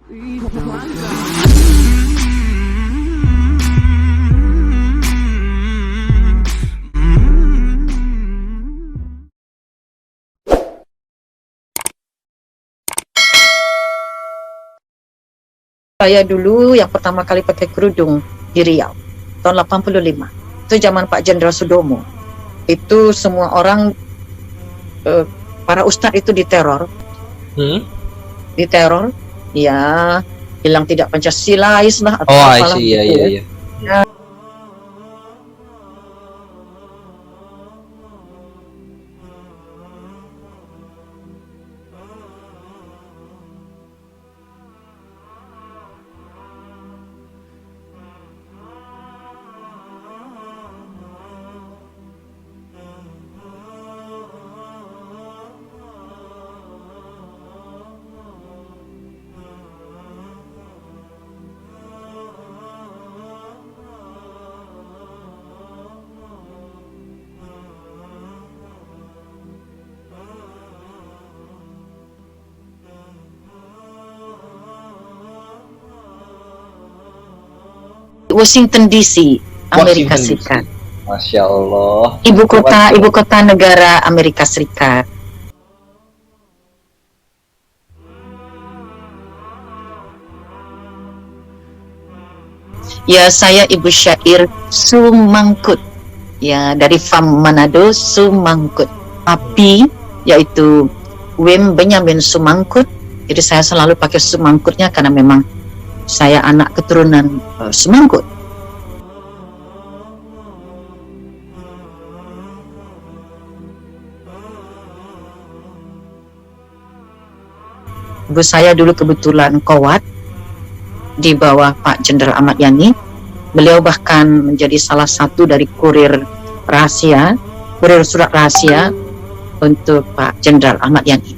Saya dulu yang pertama kali pakai kerudung di Riau tahun 85. Itu zaman Pak Jenderal Sudomo. Itu semua orang para ustadz itu diteror. Diteror, ya bilang tidak Pancasilais lah atau apalah. Iya. Washington DC, Amerika Serikat. Masya Allah. Ibu kota negara Amerika Serikat. Ya, saya ibu syair Sumangkut. Ya, dari Fam Manado, Sumangkut. Papi yaitu Wim Benyamin Sumangkut. Jadi saya selalu pakai Sumangkutnya karena memang saya anak keturunan Sumangkut. Ibu saya dulu kebetulan Kowat di bawah Pak Jenderal Ahmad Yani. Beliau bahkan menjadi salah satu dari kurir surat rahasia untuk Pak Jenderal Ahmad Yani.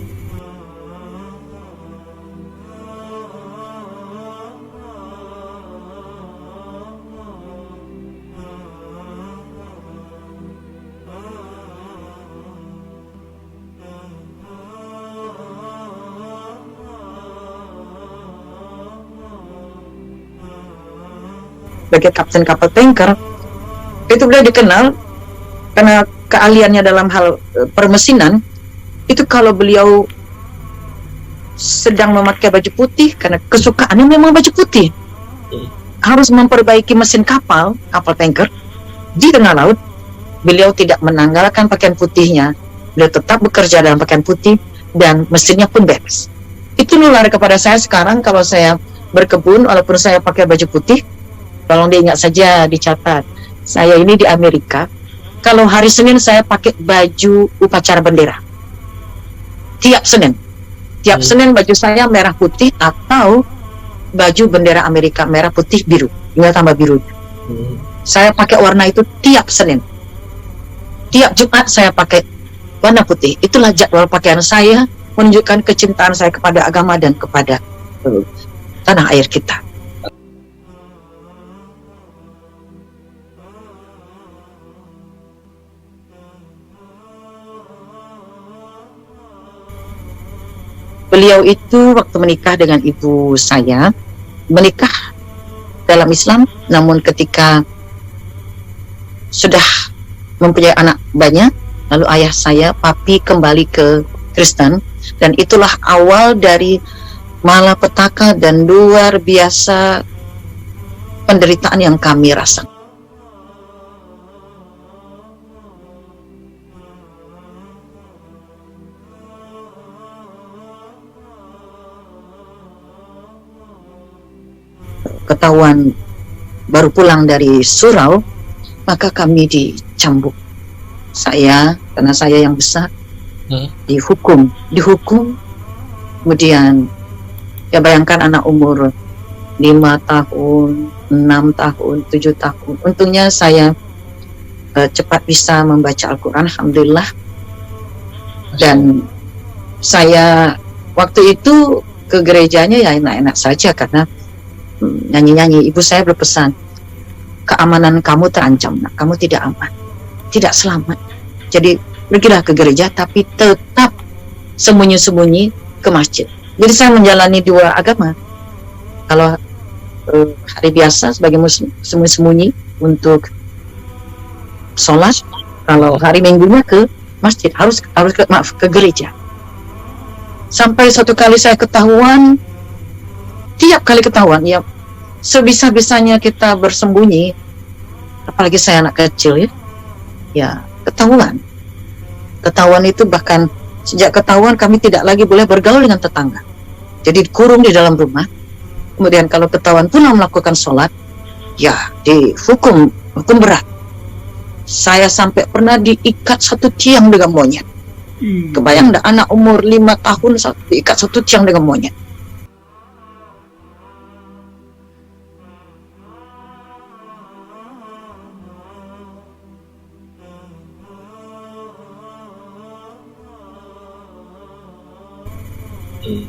Sebagai kapten kapal tanker, itu beliau dikenal karena keahliannya dalam hal permesinan. Itu kalau beliau sedang memakai baju putih, karena kesukaannya memang baju putih, harus memperbaiki mesin kapal tanker di tengah laut, beliau tidak menanggalkan pakaian putihnya. Beliau tetap bekerja dalam pakaian putih dan mesinnya pun beres. Itu nular kepada saya sekarang kalau saya berkebun, walaupun saya pakai baju putih. Tolong diingat saja, dicatat. Saya ini di Amerika, kalau hari Senin saya pakai baju upacara bendera. Tiap Senin. Tiap Senin baju saya merah putih atau baju bendera Amerika merah putih biru. Tinggal tambah biru. Saya pakai warna itu tiap Senin. Tiap Jumat saya pakai warna putih. Itulah jadwal pakaian saya, menunjukkan kecintaan saya kepada agama dan kepada tanah air kita. Beliau itu waktu menikah dengan ibu saya, menikah dalam Islam, namun ketika sudah mempunyai anak banyak, lalu ayah saya, papi, kembali ke Kristen, dan itulah awal dari malapetaka dan luar biasa penderitaan yang kami rasakan. Ketahuan baru pulang dari surau, maka kami dicambuk. Saya, karena saya yang besar, dihukum. Kemudian ya bayangkan anak umur 5 tahun, 6 tahun, 7 tahun. Untungnya saya cepat bisa membaca Al-Quran, alhamdulillah. Dan saya waktu itu ke gerejanya ya enak-enak saja, karena nyanyi-nyanyi. Ibu saya berpesan, keamanan kamu terancam, nak. Kamu tidak aman, tidak selamat. Jadi pergilah ke gereja, tapi tetap sembunyi-sembunyi ke masjid. Jadi saya menjalani dua agama. Kalau hari biasa sebagai sembunyi-sembunyi untuk sholat, kalau hari minggunya ke masjid, harus ke gereja. Sampai suatu kali saya ketahuan, tiap kali ketahuan, ya sebisa-bisanya kita bersembunyi, apalagi saya anak kecil ya ketahuan itu, bahkan sejak ketahuan kami tidak lagi boleh bergaul dengan tetangga, jadi dikurung di dalam rumah. Kemudian kalau ketahuan pula melakukan sholat, ya dihukum berat. Saya sampai pernah diikat satu tiang dengan monyet. Kebayang enggak, anak umur 5 tahun diikat satu tiang dengan monyet.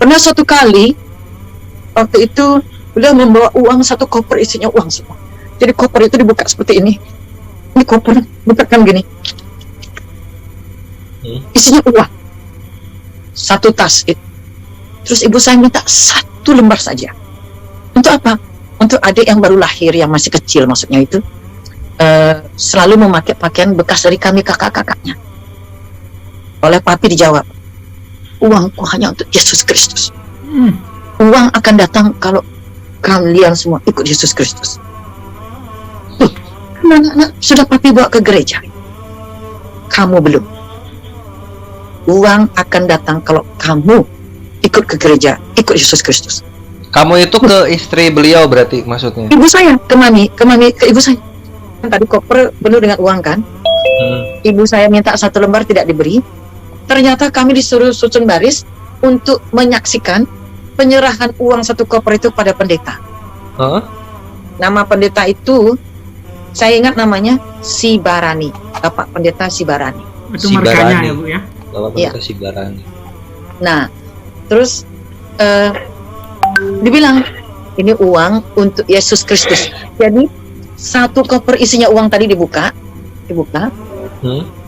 Pernah suatu kali, waktu itu beliau membawa uang, satu koper isinya uang semua. Jadi koper itu dibuka seperti ini. Ini koper bukakan gini, isinya uang, satu tas itu. Terus ibu saya minta 1 lembar saja. Untuk apa? Untuk adik yang baru lahir, yang masih kecil maksudnya itu, selalu memakai pakaian bekas dari kami kakak-kakaknya. Oleh papi dijawab, uangku hanya untuk Yesus Kristus. Uang akan datang kalau kalian semua ikut Yesus Kristus. Anak-anak sudah papi bawa ke gereja, kamu belum. Uang akan datang kalau kamu ikut ke gereja, ikut Yesus Kristus. Kamu itu ke istri beliau berarti maksudnya? Ibu saya, ke ibu saya. Tadi koper penuh dengan uang kan. Ibu saya minta 1 lembar, tidak diberi. Ternyata kami disuruh susun baris untuk menyaksikan penyerahan uang 1 koper itu pada pendeta. Nama pendeta itu, saya ingat namanya Sibarani, Bapak Pendeta Sibarani. Itu markanya ya Bu ya? Bapak Pendeta Sibarani. Nah, terus dibilang ini uang untuk Yesus Kristus. Jadi 1 koper isinya uang tadi dibuka,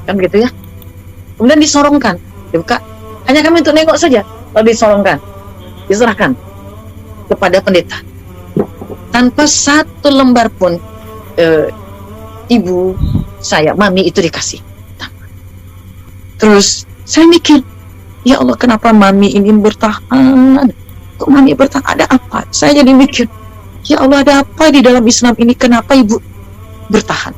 kan gitu ya. Kemudian disorongkan, dibuka. Hanya kami untuk nengok saja, lalu disorongkan, diserahkan kepada pendeta. Tanpa 1 lembar pun ibu saya, mami itu dikasih. Terus saya mikir, ya Allah, kenapa mami ini bertahan? Kok mami bertahan? Ada apa? Saya jadi mikir, ya Allah, ada apa di dalam Islam ini? Kenapa ibu bertahan?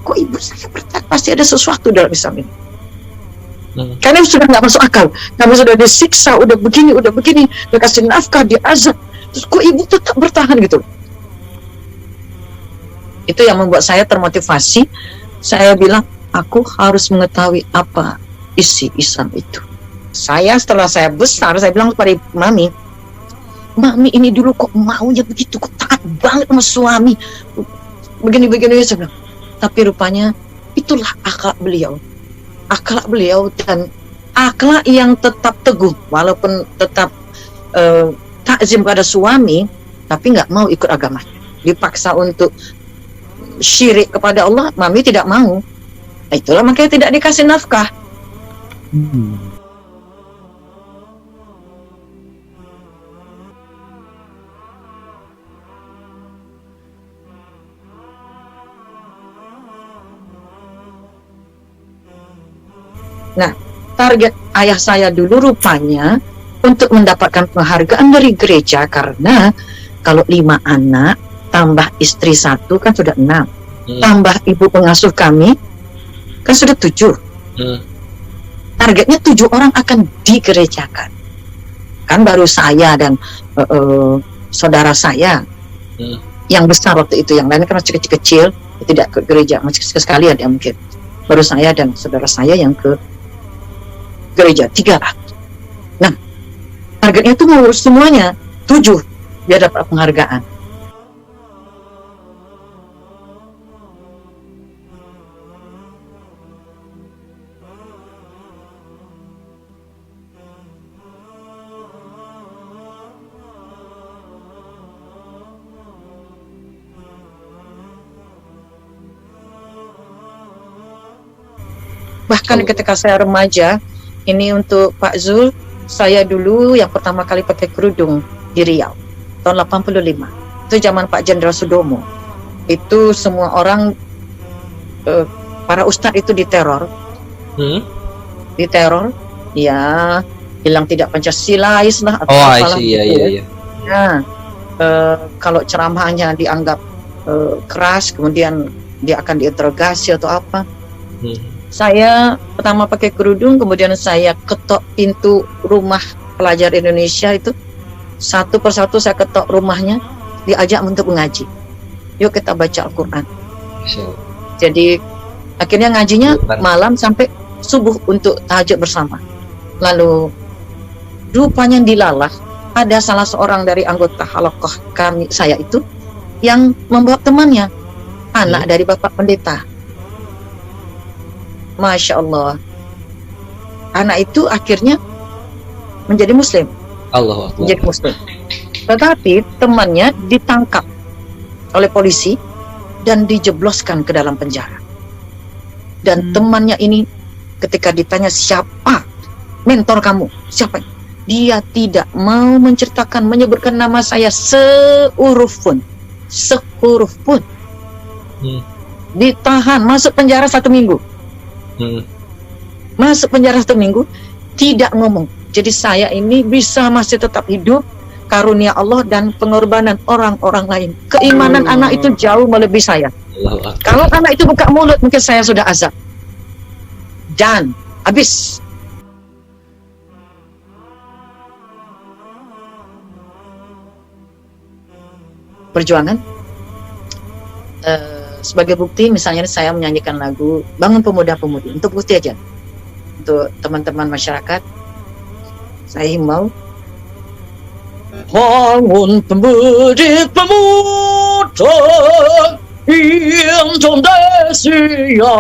Kok ibu saya bertahan? Pasti ada sesuatu dalam Islam ini. Karena sudah nggak masuk akal. Kami sudah disiksa, udah begini, dikasih nafkah, diazab. Terus kok ibu tetap bertahan gitu? Itu yang membuat saya termotivasi. Saya bilang, aku harus mengetahui apa isi Islam itu. Setelah saya besar, saya bilang kepada mami ini dulu kok maunya begitu, kok taat banget sama suami, begini, saya bilang. Tapi rupanya itulah akhlak beliau, dan akhlak yang tetap teguh, walaupun tetap takzim pada suami, tapi nggak mau ikut agama. Dipaksa untuk syirik kepada Allah, mami tidak mau. Nah, itulah makanya tidak dikasih nafkah. Nah, target ayah saya dulu rupanya untuk mendapatkan penghargaan dari gereja, karena kalau 5 anak tambah istri 1 kan sudah 6, tambah ibu pengasuh kami kan sudah 7. Targetnya 7 orang akan digerejakan. Kan baru saya dan saudara saya yang besar waktu itu, yang lain kan masih kecil-kecil, tidak ke gereja, masih sekalian ya mungkin. Baru saya dan saudara saya yang ke gereja, 3 lah. Nah, targetnya itu mengurus semuanya 7 biar dapat penghargaan. Bahkan ketika saya remaja, ini untuk Pak Zul, saya dulu yang pertama kali pakai kerudung di Riau. tahun 85. Itu zaman Pak Jenderal Sudomo. Itu semua orang, para ustadz itu diteror, ya, bilang tidak Pancasilais lah atau Oh, I apalah see. Iya, gitu iya, ya. iya. Nah, kalau ceramahnya dianggap keras, kemudian dia akan diinterogasi atau apa. Saya pertama pakai kerudung, kemudian saya ketok pintu rumah pelajar Indonesia itu. Satu persatu saya ketok rumahnya, diajak untuk mengaji. Yuk kita baca Al-Quran. Masya Allah. Jadi akhirnya ngajinya Bukan. malam sampai subuh untuk tahajud bersama. Lalu rupanya dilalah, ada salah seorang dari anggota halaqah saya itu yang membawa temannya, anak dari Bapak Pendeta. Masya Allah, anak itu akhirnya menjadi Muslim, Allahu Akbar. menjadi Muslim. Tetapi temannya ditangkap oleh polisi dan dijebloskan ke dalam penjara. Dan temannya ini ketika ditanya siapa mentor kamu, siapa? Dia tidak mau menceritakan, menyebutkan nama saya sehuruf pun. Ditahan, masuk penjara 1 minggu. Masuk penjara 1 minggu, tidak ngomong. Jadi saya ini bisa masih tetap hidup karunia Allah dan pengorbanan orang-orang lain. Keimanan anak itu jauh melebihi saya. Allahu Akbar. Kalau anak itu buka mulut, mungkin saya sudah azab. Dan habis. Perjuangan. Sebagai bukti, misalnya saya menyanyikan lagu Bangun Pemuda-Pemudi, untuk bukti aja. Untuk teman-teman masyarakat, saya himbau, bangun pemudi-pemuda yang Indonesia,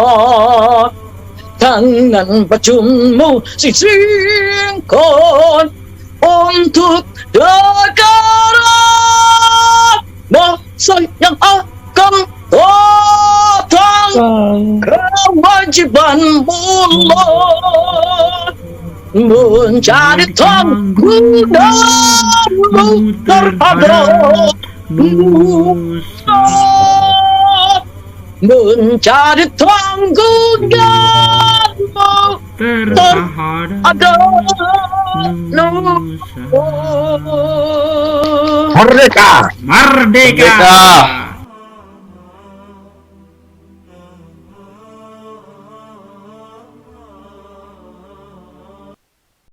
tangan bajunmu sisingkan untuk negara, masa yang akan datang. Kewajiban mulai menjadi tanggunganmu terhadap nusa, menjadi tanggunganmu terhadap nusa. Merdeka! Merdeka!